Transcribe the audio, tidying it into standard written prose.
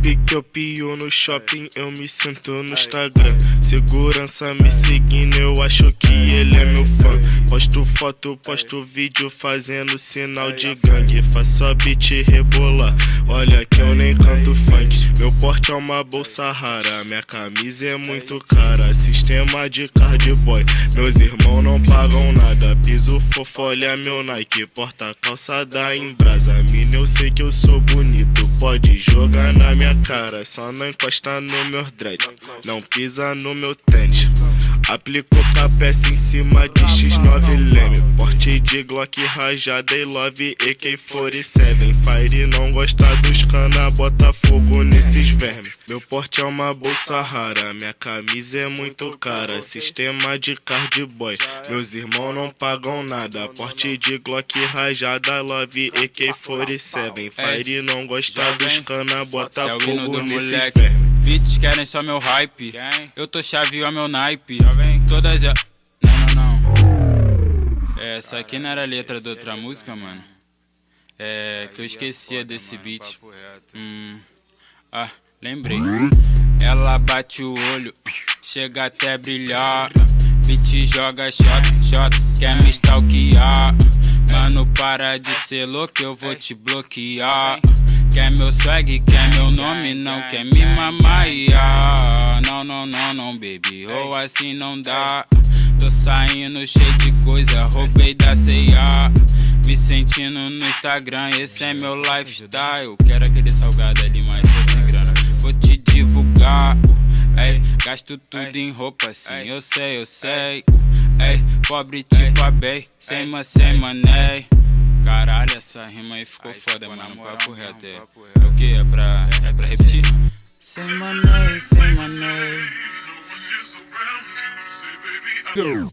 pique eu pio no shopping, eu me sinto no Instagram. Segurança me seguindo, eu acho que ele é meu fã. Posto foto, posto vídeo fazendo sinal de gangue. Faço a beat rebolar, olha que eu nem canto funk. Meu porte é uma bolsa rara, minha camisa é muito cara. Sistema de card boy, meus irmãos não pagam nada. Piso fofo, olha meu Nike, porta calçada em brasa. Mina, eu sei que eu sou bonito, pode jogar na minha cara. Só não encosta no meu dread, não pisa no meu tênis. Aplicou capessa em cima de X9 Leme. Porte de Glock rajada e Love AK-47. Fire não gosta dos cana, bota fogo nesses vermes. Meu porte é uma bolsa rara, minha camisa é muito cara. Sistema de card boy, meus irmãos não pagam nada. Porte de Glock rajada, Love AK-47. Fire não gosta dos cana, bota fogo nesses vermes. Beats querem só meu hype, eu tô chave ao meu naipe. Todas já... Não. Essa aqui não era a letra da outra música, mano. Que eu esquecia desse beat. Lembrei. Ela bate o olho, chega até brilhar. Beat joga shot, quer me stalkear. Mano, para de ser louco, eu vou te bloquear. Quer meu swag, quer meu nome, não quer me mamaiar. Não, baby, ou assim não dá. Tô saindo cheio de coisa, roubei da C&A. Me sentindo no Instagram, esse é meu lifestyle. Quero aquele salgado ali, mas tô sem grana. Vou te divulgar, gasto tudo em roupa assim, eu sei. Pobre tipo a Bey, sem mané. Caralho, essa rima aí ficou foda, mano, papo reto. É o que? É pra repetir? Sem mané. Go.